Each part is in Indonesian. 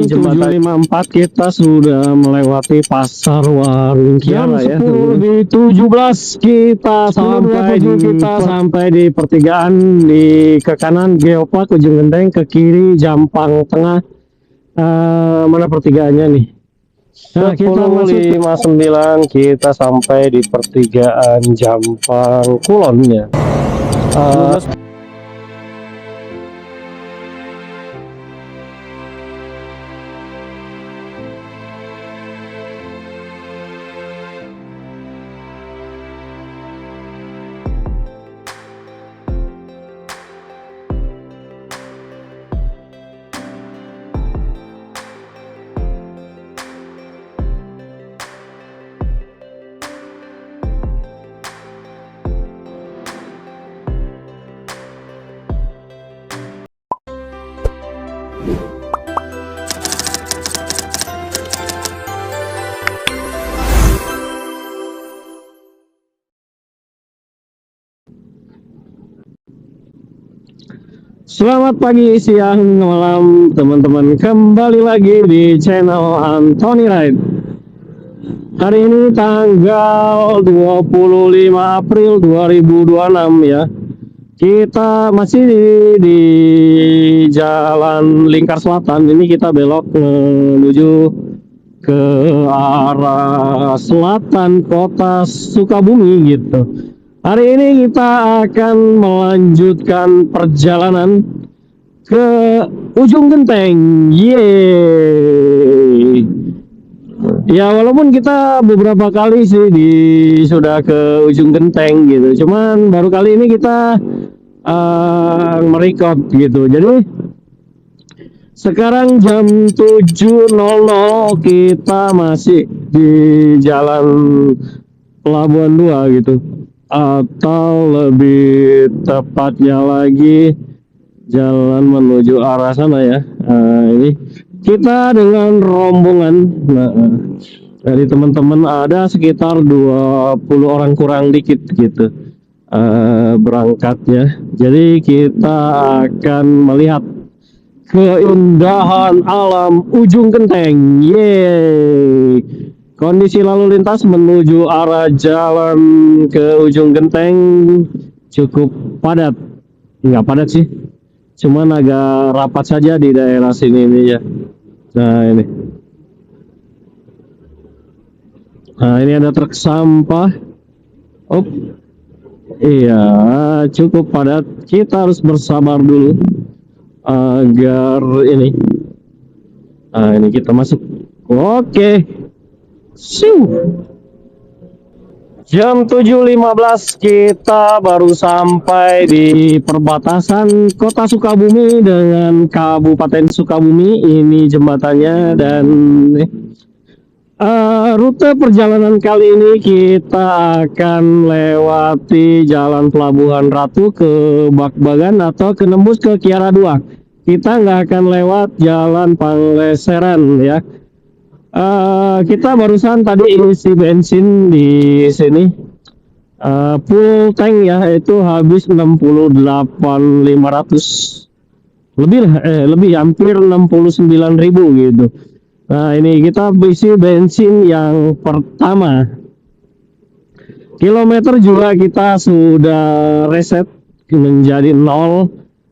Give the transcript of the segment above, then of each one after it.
Jembatan 54 kita sudah melewati pasar Warung Kiara ya. 10:17 kita sampai di pertigaan, di ke kanan Geopark ujung genteng, ke kiri Jampang Tengah. Mana pertigaannya nih? Nah, 10:59 kita sampai di pertigaan Jampang Kulon ya. Selamat pagi, siang, malam teman-teman, kembali lagi di channel Anthony Ride. Hari ini tanggal 25 April 2026 ya. Kita masih di Jalan Lingkar Selatan. Ini kita belok menuju ke arah selatan kota Sukabumi gitu. Hari ini kita akan melanjutkan perjalanan ke ujung genteng. Yeay. Ya walaupun kita beberapa kali sih sudah ke ujung genteng gitu. Cuman baru kali ini kita merecord gitu. Jadi sekarang jam 7.00 kita masih di Jalan Pelabuhan 2 gitu. Atau lebih tepatnya lagi jalan menuju arah sana ya. Ini kita dengan rombongan dari teman-teman, ada sekitar 20 orang kurang dikit gitu berangkatnya. Jadi kita akan melihat keindahan alam ujung genteng. Yeay. Kondisi lalu lintas menuju arah jalan ke ujung genteng cukup padat. Nggak padat sih, cuman agak rapat saja di daerah sini ini ya. Nah ini ada truk sampah. Oh iya, cukup padat. Kita harus bersabar dulu agar ini. Nah ini kita masuk. Oke. Jam 7.15 kita baru sampai di perbatasan kota Sukabumi dengan Kabupaten Sukabumi. Ini jembatannya, dan rute perjalanan kali ini kita akan lewati Jalan Pelabuhan Ratu ke Bakbagan atau ke nembus ke Kiara 2. Kita nggak akan lewat Jalan Pangleseran ya. Kita barusan tadi isi bensin di sini full tank ya, itu habis 68.500 lebih hampir 69.000 gitu. Nah ini kita isi bensin yang pertama. Kilometer juga kita sudah reset menjadi 0.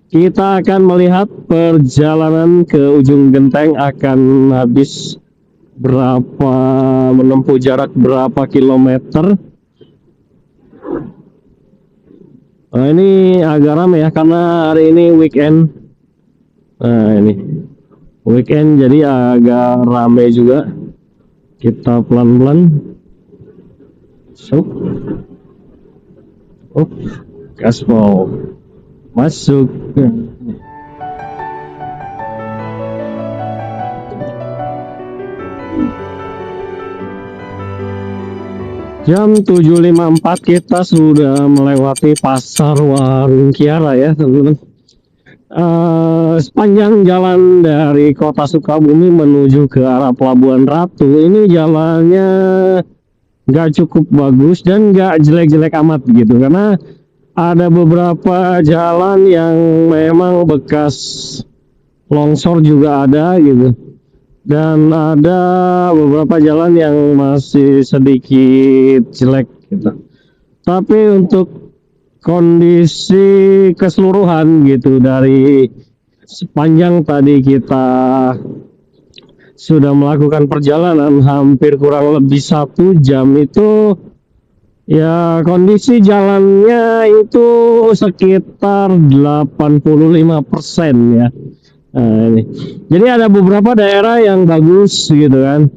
Kita akan melihat perjalanan ke ujung genteng akan habis berapa, menempuh jarak berapa kilometer. Nah ini agak ramai ya karena hari ini weekend. Nah ini weekend jadi agak ramai juga. Kita pelan-pelan. Gaspol masuk. Jam 7.54 kita sudah melewati pasar Warung Kiara ya teman-teman. sepanjang jalan dari kota Sukabumi menuju ke arah Pelabuhan Ratu ini jalannya nggak cukup bagus dan nggak jelek-jelek amat gitu, karena ada beberapa jalan yang memang bekas longsor juga ada gitu, dan ada beberapa jalan yang masih sedikit jelek gitu. Tapi untuk kondisi keseluruhan gitu, dari sepanjang tadi kita sudah melakukan perjalanan hampir kurang lebih 1 jam itu, ya kondisi jalannya itu sekitar 85% ya. Nah, ini. Jadi ada beberapa daerah yang bagus gitu kan.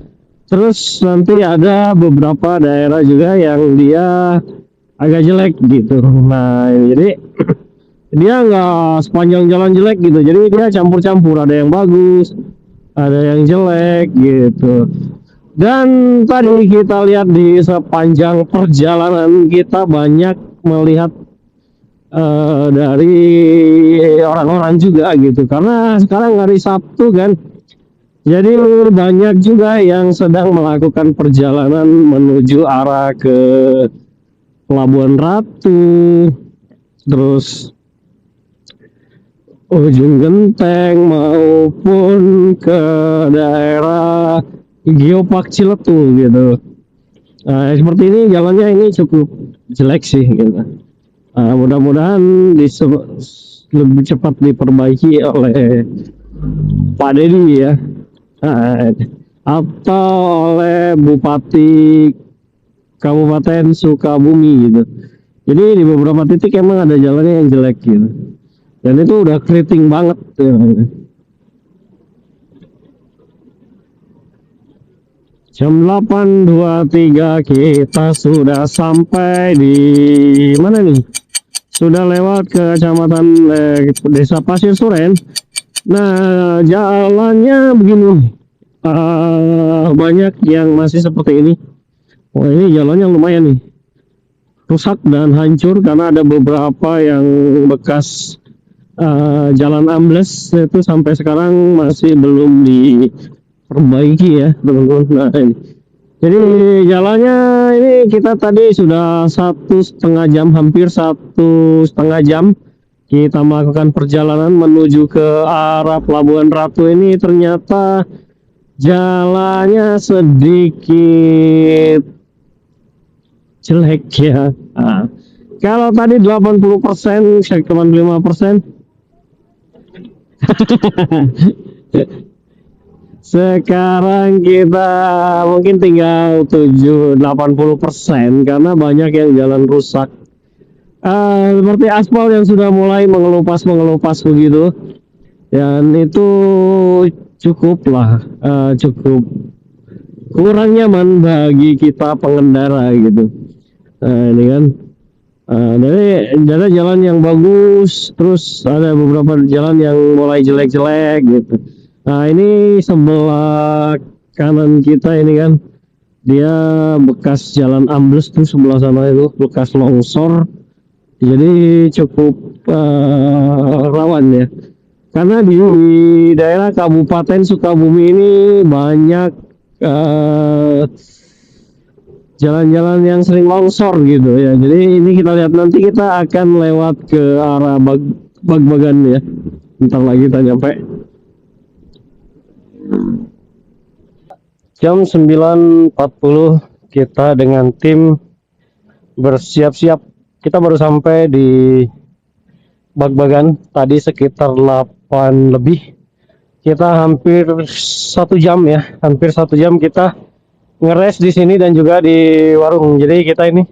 Terus nanti ada beberapa daerah juga yang dia agak jelek gitu. Nah, jadi dia nggak sepanjang jalan jelek gitu. Jadi dia campur-campur, ada yang bagus, ada yang jelek gitu. Dan tadi kita lihat di sepanjang perjalanan kita banyak melihat dari orang-orang juga gitu, karena sekarang hari Sabtu kan, jadi banyak juga yang sedang melakukan perjalanan menuju arah ke Pelabuhan Ratu, terus Ujung Genteng maupun ke daerah Geopark Ciletu gitu. Seperti ini jalannya ini cukup jelek sih gitu. Mudah-mudahan lebih cepat diperbaiki oleh Pak Dedi ya, atau oleh Bupati Kabupaten Sukabumi gitu. Jadi di beberapa titik emang ada jalannya yang jelek gitu, dan itu udah keriting banget ya. Jam 8.23 kita sudah sampai di mana nih? Sudah lewat ke kecamatan Desa Pasir Suren. Nah, jalannya begini, banyak yang masih seperti ini. Oh, ini jalannya lumayan nih, rusak dan hancur karena ada beberapa yang bekas jalan ambles itu sampai sekarang masih belum diperbaiki ya teman-teman. Nah, ini. Jadi jalannya ini kita tadi sudah 1,5 jam, hampir 1,5 jam kita melakukan perjalanan menuju ke arah Pelabuhan Ratu. Ini ternyata jalannya sedikit jelek ya. Kalau tadi 80%, cuma 5%. Sekarang kita mungkin tinggal 80% karena banyak yang jalan rusak. Seperti aspal yang sudah mulai mengelupas begitu, dan itu cukup kurang nyaman bagi kita pengendara gitu. Ini kan ada jalan yang bagus, terus ada beberapa jalan yang mulai jelek-jelek gitu. Nah, ini sebelah kanan kita ini kan, dia bekas jalan ambles tuh, sebelah sana itu bekas longsor, jadi cukup rawan ya, karena di daerah Kabupaten Sukabumi ini banyak jalan-jalan yang sering longsor gitu ya. Jadi ini kita lihat, nanti kita akan lewat ke arah Bag-Bagan ya, bentar lagi kita nyampe. Jam 9.40 kita dengan tim bersiap-siap. Kita baru sampai di Bag-Bagan tadi sekitar 8 lebih. Kita hampir 1 jam ya, hampir 1 jam kita ngeres di sini dan juga di warung. Jadi kita ini,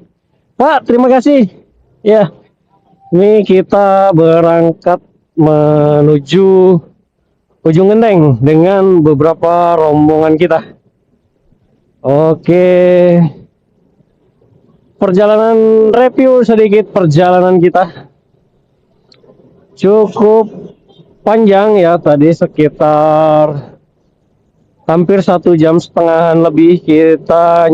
Pak, terima kasih ya. Ini kita berangkat menuju Ujung Genteng dengan beberapa rombongan kita. Oke, perjalanan review sedikit perjalanan kita cukup panjang ya, tadi sekitar hampir 1,5 jam lebih kita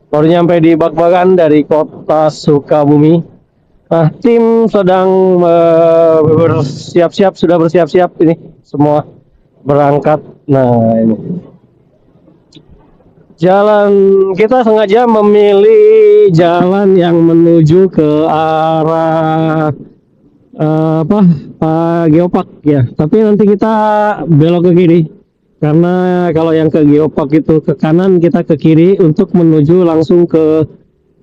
baru nyampe di Bag-Bagan dari kota Sukabumi. Nah, tim sedang bersiap-siap, sudah bersiap-siap ini semua berangkat. Nah, ini jalan kita sengaja memilih jalan yang menuju ke arah apa Geopark ya. Tapi nanti kita belok ke kiri karena kalau yang ke Geopark itu ke kanan, kita ke kiri untuk menuju langsung ke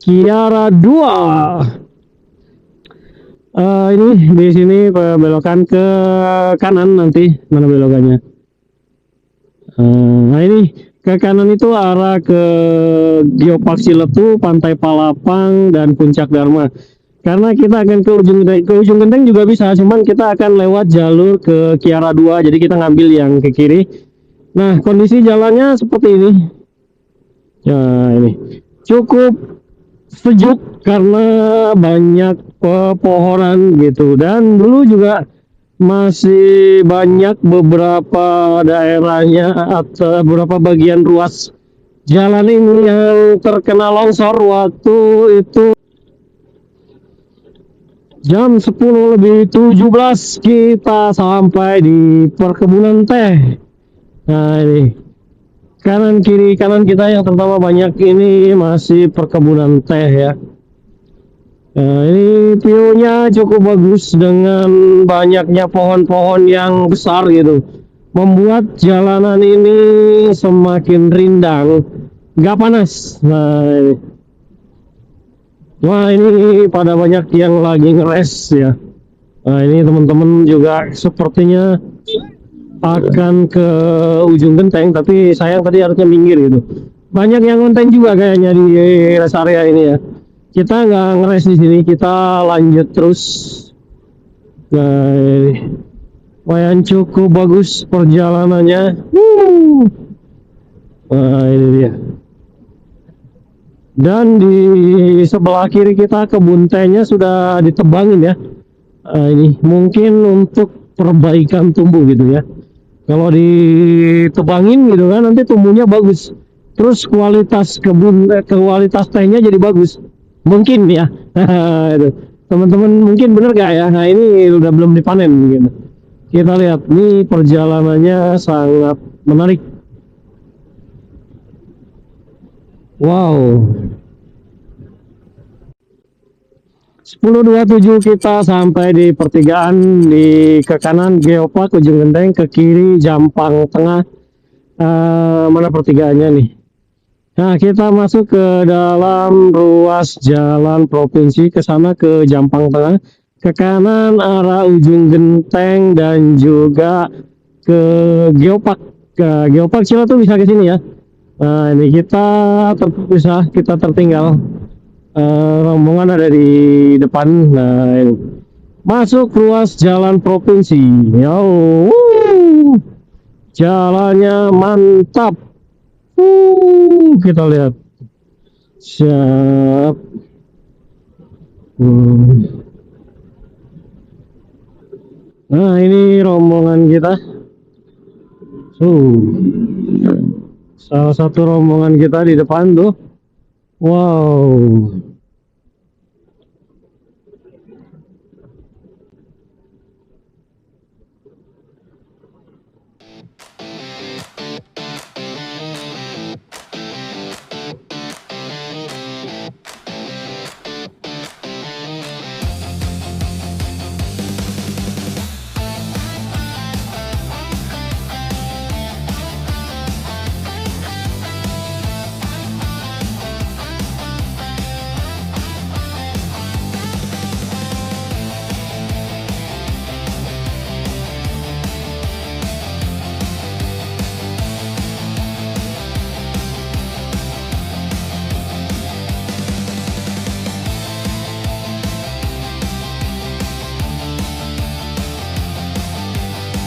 Kiara 2. Ini di sini belokan ke kanan nanti mana belokannya. Nah ini ke kanan itu arah ke Geopark Ciletu, Pantai Palapang dan Puncak Dharma. Karena kita akan ke ujung genteng juga bisa, cuman kita akan lewat jalur ke Kiara 2, jadi kita ngambil yang ke kiri. Nah kondisi jalannya seperti ini. Ya ini cukup sejuk karena banyak pepohonan gitu, dan dulu juga masih banyak beberapa daerahnya atau beberapa bagian ruas jalan ini yang terkena longsor waktu itu. Jam 10:17 kita sampai di perkebunan teh. Nah ini kanan kiri kanan kita yang terutama banyak ini masih perkebunan teh ya. Nah, ini view-nya cukup bagus dengan banyaknya pohon-pohon yang besar gitu. Membuat jalanan ini semakin rindang, nggak panas. Nah, ini. Wah ini pada banyak yang lagi ngeres ya. Nah ini teman-teman juga sepertinya akan ke ujung genteng, tapi sayang tadi harusnya minggir gitu. Banyak yang konten juga kayaknya di rest area ini ya. Kita nggak ngeres di sini, kita lanjut terus. Nah, ini lumayan cukup bagus perjalanannya. Nah ini dia. Dan di sebelah kiri kita kebun tehnya sudah ditebangin ya. Ini mungkin untuk perbaikan tumbuh gitu ya. Kalau ditebangin gitu kan nanti tumbuhnya bagus. Terus kualitas kualitas tehnya jadi bagus. Mungkin ya. Teman-teman mungkin bener gak ya? Nah ini udah belum dipanen gitu. Kita lihat nih perjalanannya sangat menarik. Wow. 10:27 kita sampai di pertigaan, di ke kanan Geopark ujung genteng, ke kiri Jampang Tengah. Mana pertigaannya nih? Nah kita masuk ke dalam ruas jalan provinsi, ke sana ke Jampang Tengah, ke kanan arah ujung genteng dan juga ke Geopark. Ke Geopark Ciletu bisa ke sini ya. Nah ini kita terpisah, kita tertinggal. Rombongan ada di depan. Nah ini masuk ruas jalan provinsi. Yo, jalannya mantap. Kita lihat. Siap. Nah ini rombongan kita. Salah satu rombongan kita di depan tuh. Wow.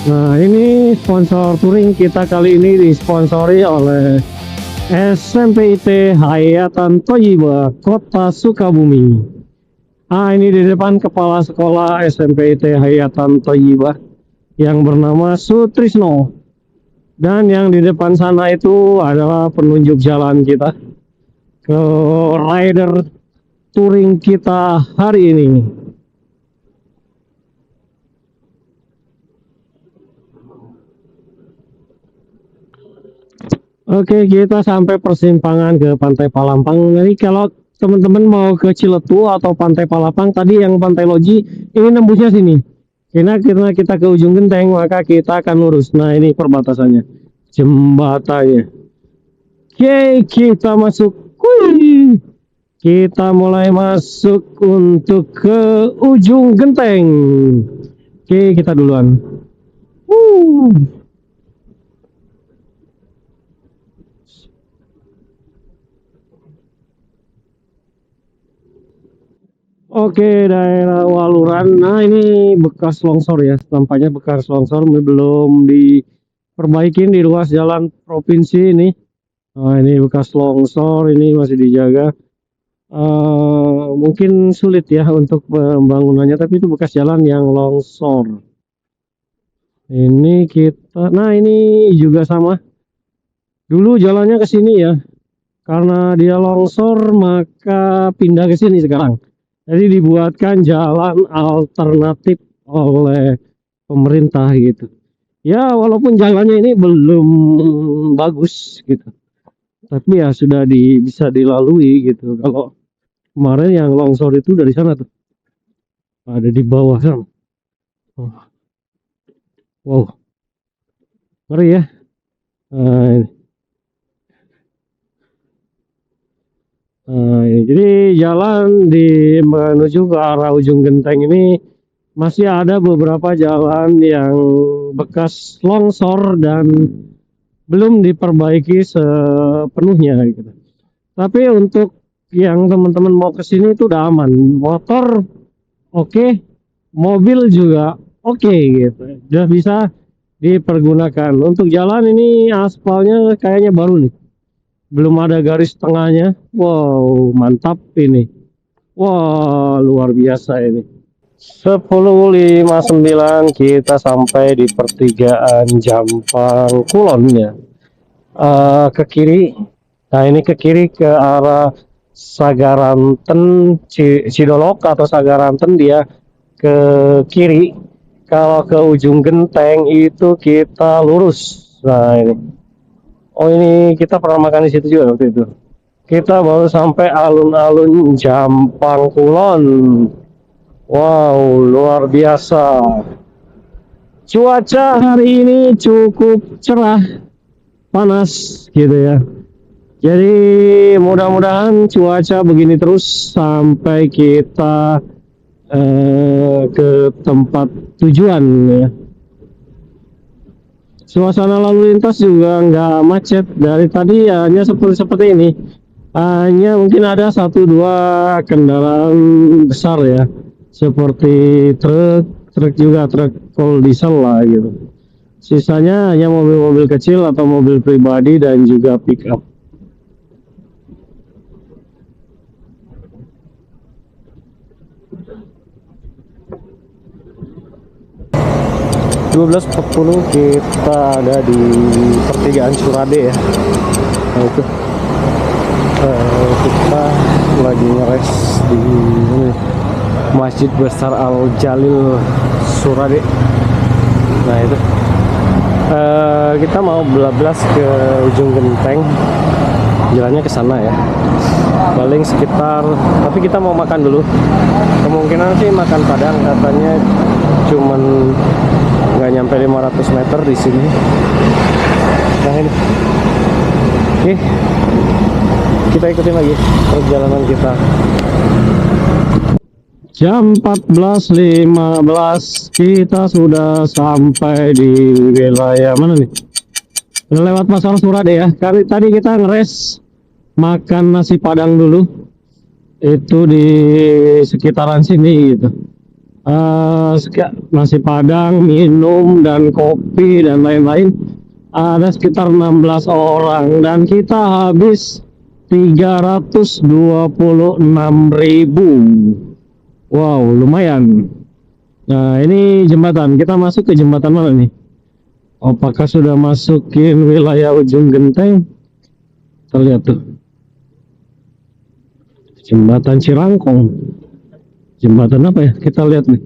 Nah ini sponsor touring kita kali ini disponsori oleh SMPIT Hayatan Toyiba Kota Sukabumi. Ini di depan kepala sekolah SMPIT Hayatan Toyiba yang bernama Sutrisno. Dan yang di depan sana itu adalah penunjuk jalan kita ke rider touring kita hari ini. Oke, kita sampai persimpangan ke Pantai Palampang. Jadi kalau teman-teman mau ke Ciletu atau Pantai Palampang, tadi yang Pantai Loji, ini nembusnya sini. Karena kita ke ujung genteng, maka kita akan lurus. Nah, ini perbatasannya. Jembatannya. Oke, kita masuk. Wih. Kita mulai masuk untuk ke ujung genteng. Oke, kita duluan. Oke, daerah Waluran. Nah, ini bekas longsor ya. Tampaknya bekas longsor belum diperbaikin di ruas jalan provinsi ini. Nah, ini bekas longsor, ini masih dijaga. Mungkin sulit ya untuk pembangunannya, tapi itu bekas jalan yang longsor. Ini kita, nah ini juga sama. Dulu jalannya ke sini ya. Karena dia longsor, maka pindah ke sini sekarang. Jadi dibuatkan jalan alternatif oleh pemerintah gitu. Ya walaupun jalannya ini belum bagus gitu. Tapi ya sudah bisa dilalui gitu. Kalau kemarin yang longsor itu dari sana tuh. Ada di bawah sana. Oh. Wow. Ngeri ya. Ini. Jadi jalan menuju ke arah ujung genteng ini masih ada beberapa jalan yang bekas longsor dan belum diperbaiki sepenuhnya gitu. Tapi untuk yang teman-teman mau ke sini itu udah aman. Motor oke, mobil juga oke gitu. Udah bisa dipergunakan. Untuk jalan ini aspalnya kayaknya baru nih. Belum ada garis tengahnya. Wow, mantap ini. Wah, luar biasa ini. 10.59 kita sampai di pertigaan Jampang Kulon ya. Ke kiri. Nah, ini ke kiri ke arah Sagaranten Cidolok atau Sagaranten dia ke kiri. Kalau ke ujung genteng itu kita lurus. Nah, ini. Oh, ini kita pernah makan di situ juga waktu itu. Kita baru sampai alun-alun Jampang Kulon. Wow, luar biasa. Cuaca hari ini cukup cerah, panas gitu ya. Jadi mudah-mudahan cuaca begini terus sampai kita ke tempat tujuan ya. Suasana lalu lintas juga nggak macet dari tadi ya, hanya seperti ini. Hanya mungkin ada 1-2 kendaraan besar ya, seperti truk juga, truk full diesel lah gitu. Sisanya hanya mobil-mobil kecil atau mobil pribadi dan juga pick up. 12.40 kita ada di pertigaan Surade ya. Nah itu kita lagi ngeres di Masjid Besar Al Jalil Surade. Nah itu kita mau belablas ke ujung genteng, jalannya ke sana ya. Paling sekitar, tapi kita mau makan dulu. Kemungkinan sih makan Padang, katanya cuman nggak nyampe 500 meter di sini. Nah ini, oke, kita ikutin lagi perjalanan kita. Jam 14.15 kita sudah sampai di wilayah mana nih? Udah lewat Pasar Surade ya. Tadi kita ngeres makan nasi Padang dulu. Itu di sekitaran sini gitu. Nasi Padang, minum dan kopi dan lain-lain. Ada sekitar 16 orang dan kita habis 326.000. Wow, lumayan. Nah, ini jembatan. Kita masuk ke jembatan mana nih? Apakah sudah masukin wilayah ujung genteng? Terlihat tuh. Jembatan Cirangkong. Jembatan apa ya? Kita lihat nih.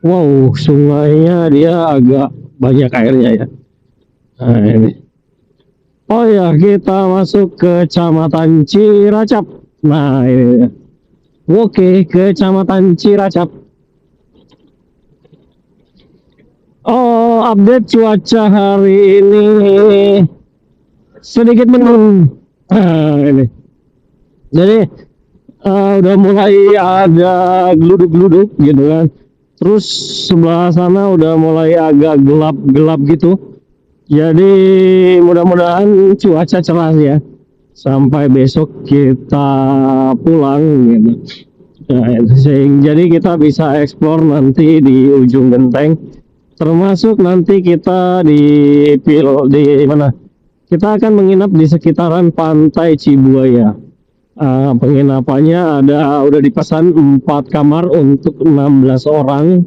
Wow, sungainya dia agak banyak airnya ya. Nah, ini. Oh ya, kita masuk ke Kecamatan Ciracap. Nah, ini. Oke, Kecamatan Ciracap. Oh, update cuaca hari ini sedikit mendung. Ini. Jadi udah mulai ada geluduk-geluduk gitu kan. Terus sebelah sana udah mulai agak gelap-gelap gitu. Jadi mudah-mudahan cuaca cerah ya. Sampai besok kita pulang gitu. Nah, jadi kita bisa eksplor nanti di ujung genteng. Termasuk nanti kita di mana? Kita akan menginap di sekitaran Pantai Cibuaya. Penginapannya udah dipesan 4 kamar untuk 16 orang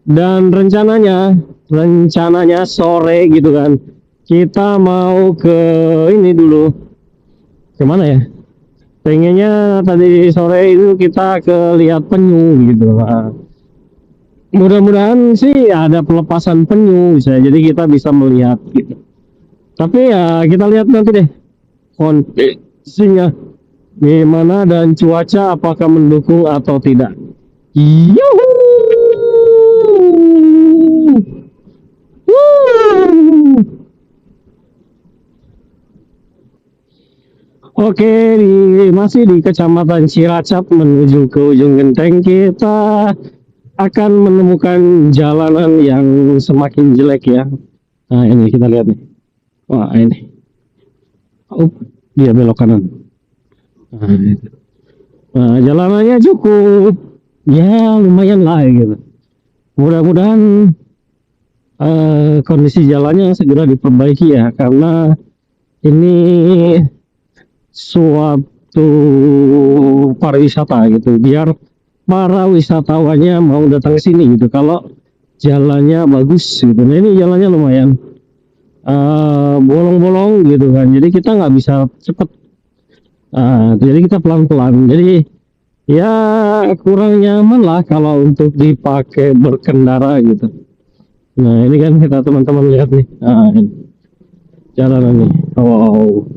dan rencananya sore gitu kan kita mau ke ini dulu, kemana ya, pengennya tadi sore itu kita ke lihat penyu gitu. Mudah-mudahan sih ada pelepasan penyu bisa, jadi kita bisa melihat gitu, tapi ya kita lihat nanti deh kondisinya gimana dan cuaca apakah mendukung atau tidak. Yuhuu. Oke, masih di Kecamatan Ciracap menuju ke ujung genteng, kita akan menemukan jalanan yang semakin jelek ya. Nah ini kita lihat nih. Wah ini. Oh, dia belok kanan. Nah, jalanannya cukup ya lumayan lah gitu. Mudah-mudahan kondisi jalannya segera diperbaiki ya, karena ini suatu pariwisata gitu, biar para wisatawannya mau datang ke sini gitu kalau jalannya bagus gitu. Nah ini jalannya lumayan bolong-bolong gitu kan, jadi kita nggak bisa cepet, jadi kita pelan-pelan, jadi ya kurang nyaman lah kalau untuk dipakai berkendara gitu. Nah ini kan kita teman-teman lihat nih, ini jalanan nih. Wow.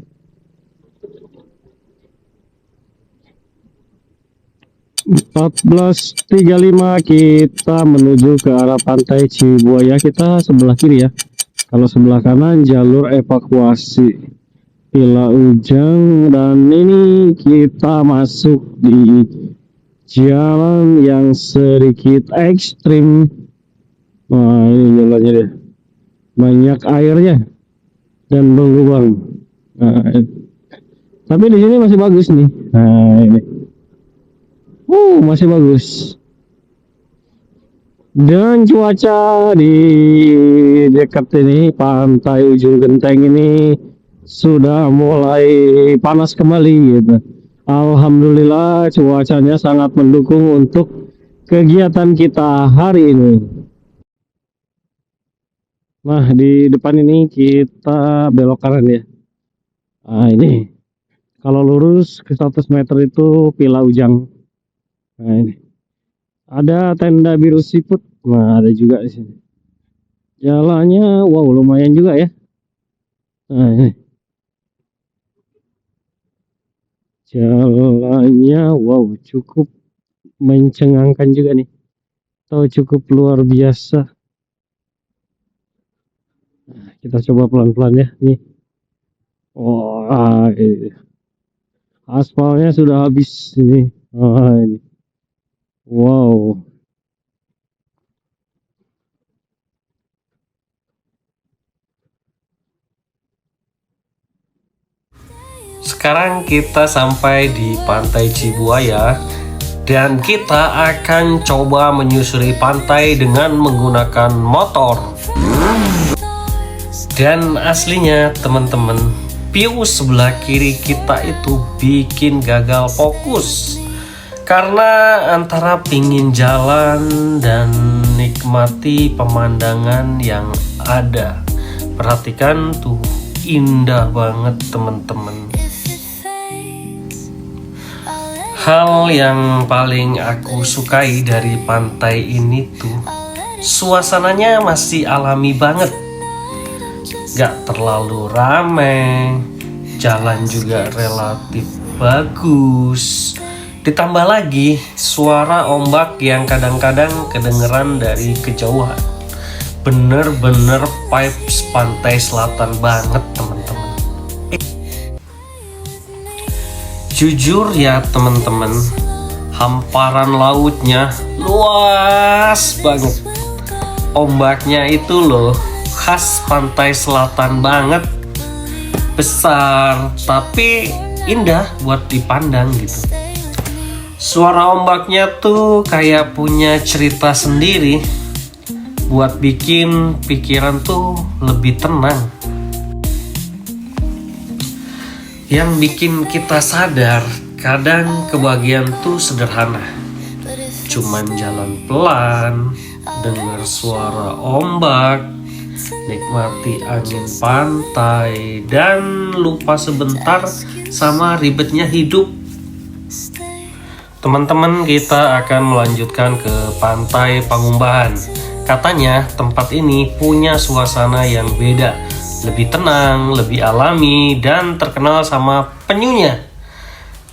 14.35 kita menuju ke arah Pantai Cibuaya. Kita sebelah kiri ya. Kalau sebelah kanan jalur evakuasi Villa Ujang, dan ini kita masuk di jalan yang sedikit ekstrim. Wah ini jalannya deh, banyak airnya dan berlubang. Tapi di sini masih bagus nih. Nah ini. Masih bagus. Dan cuaca di dekat ini pantai ujung genteng ini sudah mulai panas kembali gitu. Alhamdulillah cuacanya sangat mendukung untuk kegiatan kita hari ini. Nah di depan ini kita belok kanan ya. Nah ini kalau lurus ke 100 meter itu Villa Ujang. Nah ini ada tenda biru siput. Nah ada juga di sini. Jalannya wow lumayan juga ya. Nah ini jalannya wow cukup mencengangkan juga nih, atau cukup luar biasa. Nah, kita coba pelan-pelan ya nih. Wah aspalnya sudah habis ini. Ini wow. Sekarang kita sampai di Pantai Cibuaya dan kita akan coba menyusuri pantai dengan menggunakan motor. Dan aslinya teman-teman, view sebelah kiri kita itu bikin gagal fokus, karena antara pingin jalan dan nikmati pemandangan yang ada. Perhatikan tuh, indah banget teman-teman. Hal yang paling aku sukai dari pantai ini tuh suasananya masih alami banget. gak terlalu ramai, jalan juga relatif bagus. Ditambah lagi suara ombak yang kadang-kadang kedengeran dari kejauhan. Bener-bener vibes pantai selatan banget teman-teman. Jujur ya teman-teman, hamparan lautnya luas banget. Ombaknya itu loh khas pantai selatan banget. Besar tapi indah buat dipandang gitu. Suara ombaknya tuh kayak punya cerita sendiri, buat bikin pikiran tuh lebih tenang. Yang bikin kita sadar, kadang kebahagiaan tuh sederhana. Cuman jalan pelan, dengar suara ombak, nikmati angin pantai, dan lupa sebentar sama ribetnya hidup. Teman-teman, kita akan melanjutkan ke Pantai Pangumbahan. Katanya tempat ini punya suasana yang beda, lebih tenang, lebih alami, dan terkenal sama penyunya.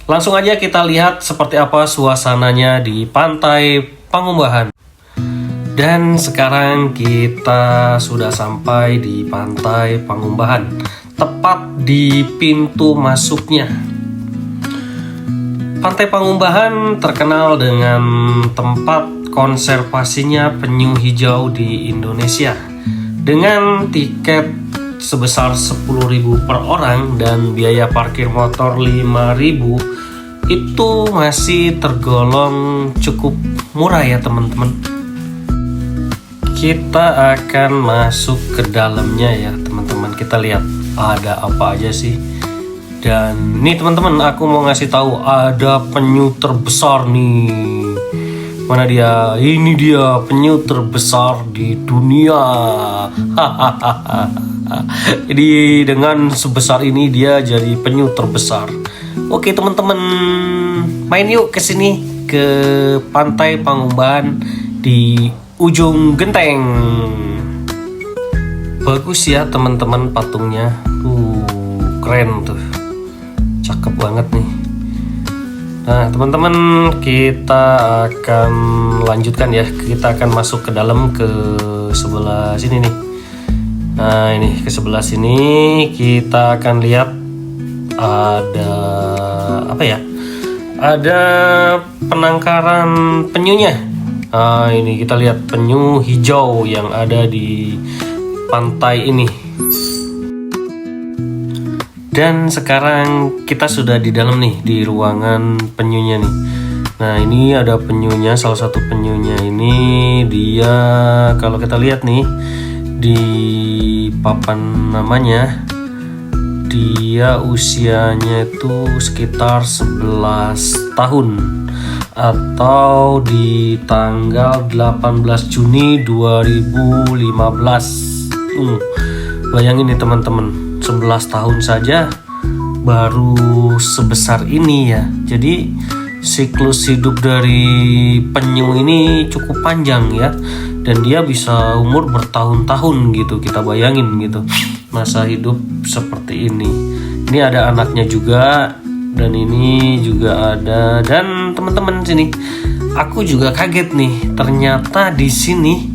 Langsung aja kita lihat seperti apa suasananya di Pantai Pangumbahan. Dan sekarang kita sudah sampai di Pantai Pangumbahan, tepat di pintu masuknya. Pantai Pangumbahan terkenal dengan tempat konservasinya penyu hijau di Indonesia. Dengan tiket sebesar 10.000 per orang dan biaya parkir motor 5.000, itu masih tergolong cukup murah ya teman-teman. Kita akan masuk ke dalamnya ya teman-teman. Kita lihat ada apa aja sih. Dan nih teman-teman, aku mau ngasih tahu ada penyu terbesar nih. Mana dia? Ini dia penyu terbesar di dunia. Jadi dengan sebesar ini dia jadi penyu terbesar. Oke teman-teman, main yuk ke sini, ke Pantai Pangumbahan di ujung genteng. Bagus ya teman-teman patungnya. Keren tuh. Cakep banget nih. Nah teman-teman, kita akan lanjutkan ya. Kita akan masuk ke dalam, ke sebelah sini nih. Nah ini ke sebelah sini kita akan lihat ada apa ya? Ada penangkaran penyunya. Nah ini kita lihat penyu hijau yang ada di pantai ini. Dan sekarang kita sudah di dalam nih, di ruangan penyunya nih. Nah ini ada penyunya, salah satu penyunya ini dia, kalau kita lihat nih di papan namanya, dia usianya itu sekitar 11 tahun atau di tanggal 18 Juni 2015. Bayangin nih teman-teman, 11 tahun saja baru sebesar ini ya. Jadi siklus hidup dari penyu ini cukup panjang ya. Dan dia bisa umur bertahun-tahun gitu. Kita bayangin gitu, masa hidup seperti ini. Ini ada anaknya juga, dan ini juga ada. Dan teman-teman sini, aku juga kaget nih. Ternyata di sini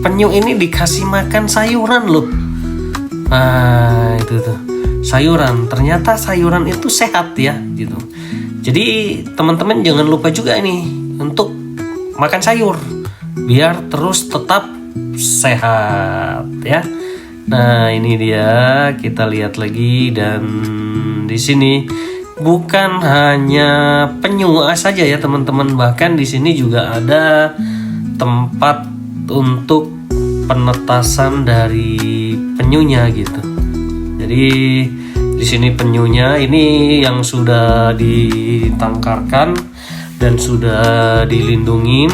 penyu ini dikasih makan sayuran loh. Nah itu tuh sayuran, ternyata sayuran itu sehat ya gitu. Jadi teman-teman jangan lupa juga nih untuk makan sayur biar terus tetap sehat ya. Nah ini dia, kita lihat lagi. Dan di sini bukan hanya penyu saja ya teman-teman, bahkan di sini juga ada tempat untuk penetasan dari penyunya gitu. Jadi di sini penyunya ini yang sudah ditangkarkan dan sudah dilindungin.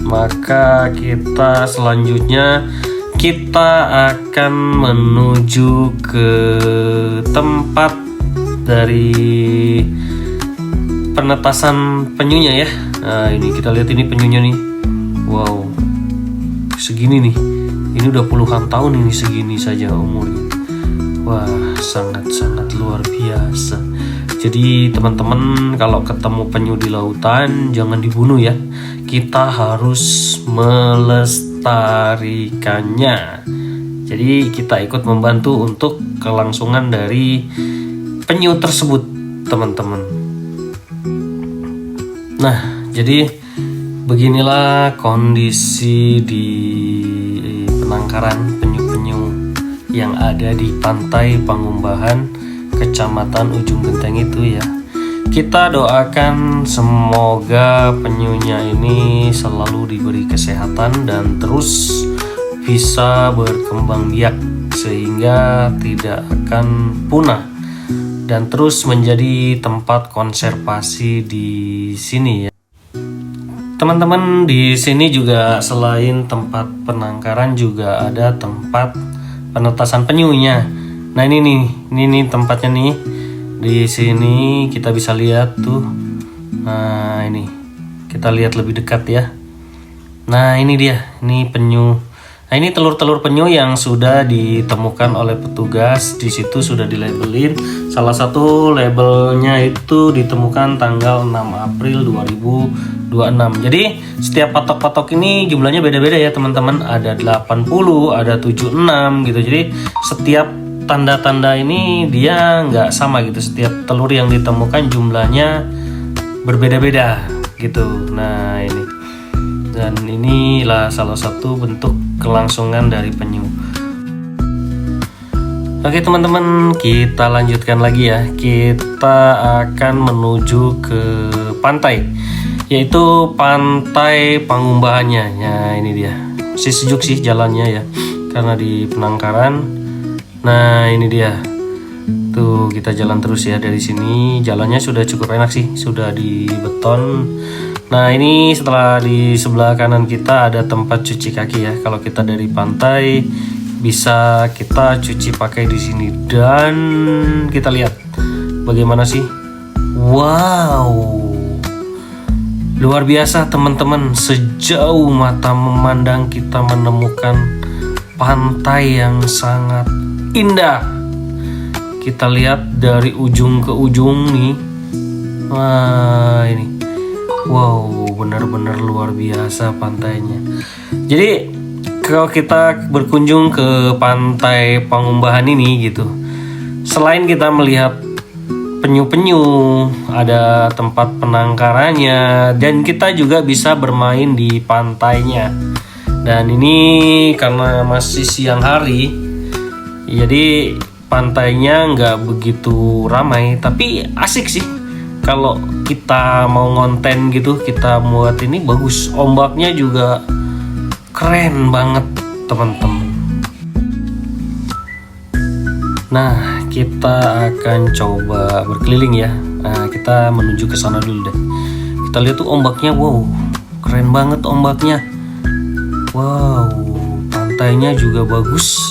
Maka kita selanjutnya kita akan menuju ke tempat dari penetasan penyunya ya. Nah ini kita lihat, ini penyunya nih. Wow, segini nih. Ini udah puluhan tahun ini segini saja umurnya. Wah, sangat-sangat luar biasa. Jadi teman-teman kalau ketemu penyu di lautan jangan dibunuh ya. Kita harus melestarikannya. Jadi kita ikut membantu untuk kelangsungan dari penyu tersebut, teman-teman. Nah, jadi beginilah kondisi di penangkaran penyu-penyu yang ada di Pantai Pangumbahan, Kecamatan Ujung Genteng itu ya. Kita doakan semoga penyunya ini selalu diberi kesehatan dan terus bisa berkembang biak sehingga tidak akan punah dan terus menjadi tempat konservasi di sini ya. Teman-teman, di sini juga selain tempat penangkaran juga ada tempat penetasan penyunya. Nah ini nih tempatnya nih. Di sini kita bisa lihat tuh. Nah ini kita lihat lebih dekat ya. Nah ini dia, ini penyu. Nah ini telur-telur penyu yang sudah ditemukan oleh petugas. Di situ sudah dilabelin. Salah satu labelnya itu ditemukan tanggal 6 April 2026. Jadi setiap patok-patok ini jumlahnya beda-beda ya teman-teman. Ada 80, ada 76 gitu. Jadi setiap tanda-tanda ini dia nggak sama gitu. Setiap telur yang ditemukan jumlahnya berbeda-beda gitu. Nah ini, dan inilah salah satu bentuk kelangsungan dari penyu. Oke teman-teman, kita lanjutkan lagi ya. Kita akan menuju ke pantai, yaitu Pantai Pangumbahannya. Ya ini dia, masih sejuk sih jalannya ya, karena di penangkaran. Nah ini dia, tuh kita jalan terus ya dari sini. Jalannya sudah cukup enak sih, sudah di beton. Nah ini setelah di sebelah kanan kita ada tempat cuci kaki ya. Kalau kita dari pantai bisa kita cuci pakai di sini dan kita lihat bagaimana sih. Wow, luar biasa teman-teman. Sejauh mata memandang kita menemukan pantai yang sangat indah. Kita lihat dari ujung ke ujung nih. Wah ini, wow, benar-benar luar biasa pantainya. Jadi kalau kita berkunjung ke Pantai Pangumbahan ini gitu, selain kita melihat penyu-penyu, ada tempat penangkarannya, dan kita juga bisa bermain di pantainya. Dan ini karena masih siang hari, jadi pantainya nggak begitu ramai, tapi asik sih. Kalau kita mau ngonten gitu, kita buat ini bagus. Ombaknya juga keren banget teman-teman. Nah kita akan coba berkeliling ya. Nah kita menuju ke sana dulu deh. Kita lihat tuh ombaknya, wow, keren banget ombaknya. Wow, pantainya juga bagus,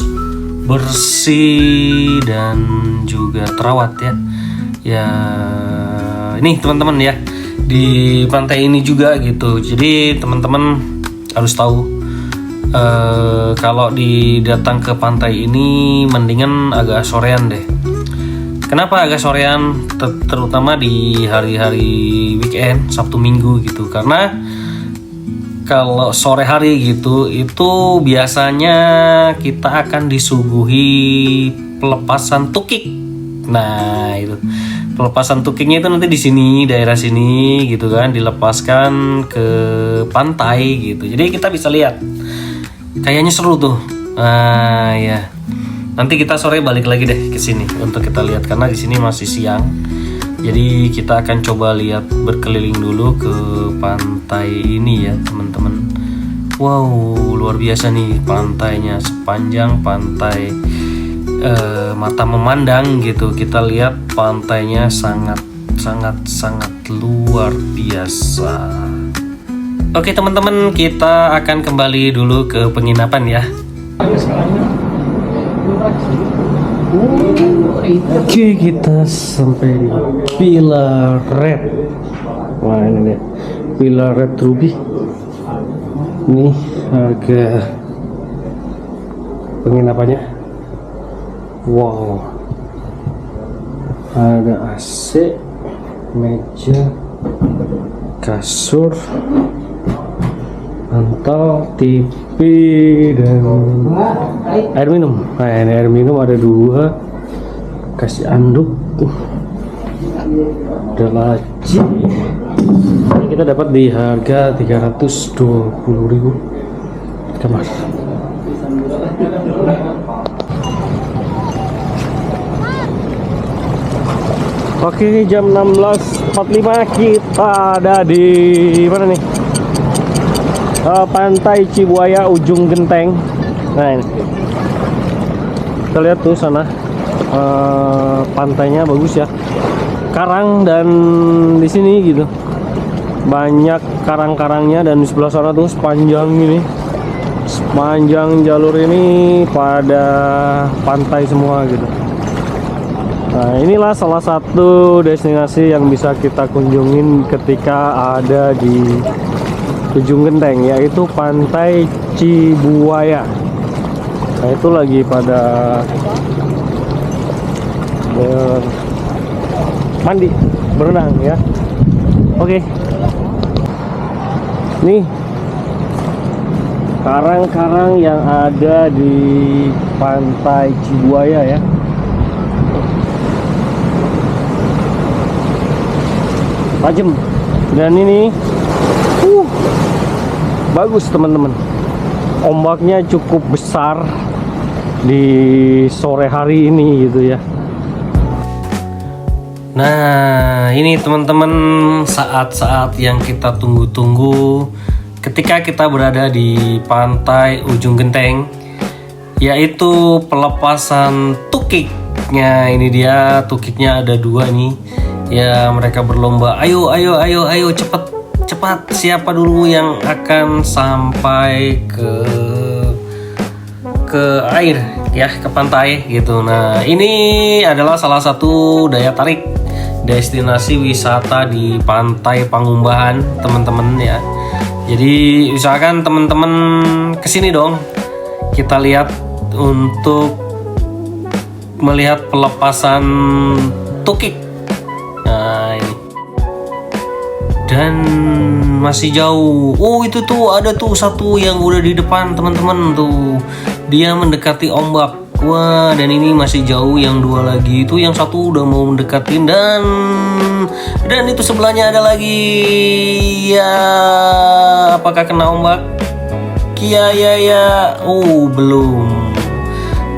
bersih dan juga terawat ya. Ya ini teman-teman ya, di pantai ini juga gitu. Jadi teman-teman harus tahu kalau datang ke pantai ini mendingan agak sorean deh. Kenapa agak sorean? Terutama di hari-hari weekend, Sabtu Minggu gitu. Karena kalau sore hari gitu, itu biasanya kita akan disuguhi pelepasan tukik. Nah itu pelepasan tukiknya itu nanti di sini, daerah sini gitu kan, dilepaskan ke pantai gitu. Jadi kita bisa lihat, kayaknya seru tuh. Nah ya, nanti kita sore balik lagi deh ke sini untuk kita lihat karena di sini masih siang. Jadi kita akan coba lihat berkeliling dulu ke pantai ini ya teman-teman. Wow, luar biasa nih pantainya, sepanjang pantai mata memandang gitu. Kita lihat pantainya sangat luar biasa. Oke teman-teman, kita akan kembali dulu ke penginapan ya. Oke, kita sampai di Pilar Red. Wah ini dia, Pilar Red Ruby. Ini harga penginapannya. Wow, ada AC, meja, kasur, bantal, TV, dan air minum. Nah, ini air minum ada 2, kasih anduk, ada laci. Ini kita dapat di harga 320.000 kamar. Oke, ini jam 16.45, kita ada di mana nih? Pantai Cibuaya Ujung Genteng. Nah, ini kita lihat tuh sana, pantainya bagus ya, karang, dan di sini gitu banyak karang-karangnya, dan di sebelah sana tuh sepanjang jalur ini pada pantai semua gitu. Nah, inilah salah satu destinasi yang bisa kita kunjungin ketika ada di Ujung Genteng, yaitu Pantai Cibuaya. Nah, itu lagi pada mandi, berenang ya. Oke. Nih karang-karang yang ada di Pantai Cibuaya ya. Tajam, dan ini bagus teman-teman, ombaknya cukup besar di sore hari ini gitu ya. Nah, ini teman-teman saat-saat yang kita tunggu-tunggu ketika kita berada di Pantai Ujung Genteng, yaitu pelepasan tukiknya. Ini dia tukiknya, ada 2 nih ya, mereka berlomba, ayo cepat siapa dulu yang akan sampai ke air ya, ke pantai gitu. Nah, ini adalah salah satu daya tarik destinasi wisata di Pantai Pangumbahan teman-teman ya. Jadi usahakan teman-teman kesini dong, kita lihat untuk melihat pelepasan tukik. Nah, ini. Dan masih jauh. Oh, itu tuh ada tuh satu yang udah di depan teman-teman tuh. Dia mendekati ombak. Wah, dan ini masih jauh yang 2 lagi. Itu yang satu udah mau mendekatin, dan itu sebelahnya ada lagi. Ya, apakah kena ombak? Ya. Oh, belum.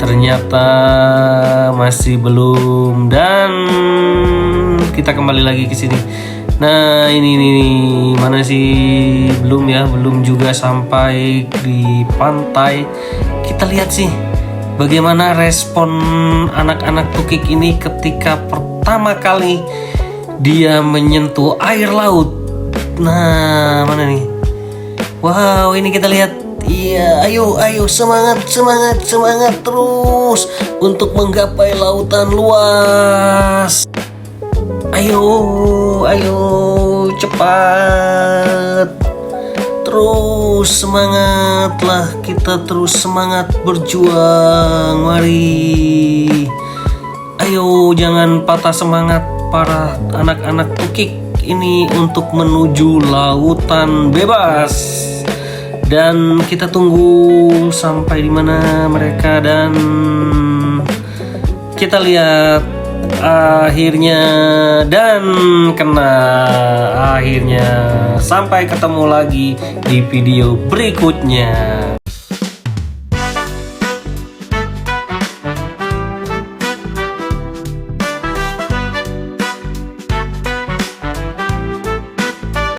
Ternyata masih belum, dan kita kembali lagi ke sini. Nah, ini mana sih? Belum juga sampai di pantai. Kita lihat sih bagaimana respon anak-anak tukik ini ketika pertama kali dia menyentuh air laut. Nah, mana nih? Wow, ini kita lihat. Iya, ayo semangat terus untuk menggapai lautan luas. Ayo cepat. Terus semangatlah, kita terus semangat berjuang. Mari. Ayo, jangan patah semangat para anak-anak tukik ini untuk menuju lautan bebas. Dan kita tunggu sampai di mana mereka, dan kita lihat akhirnya, dan akhirnya sampai ketemu lagi di video berikutnya.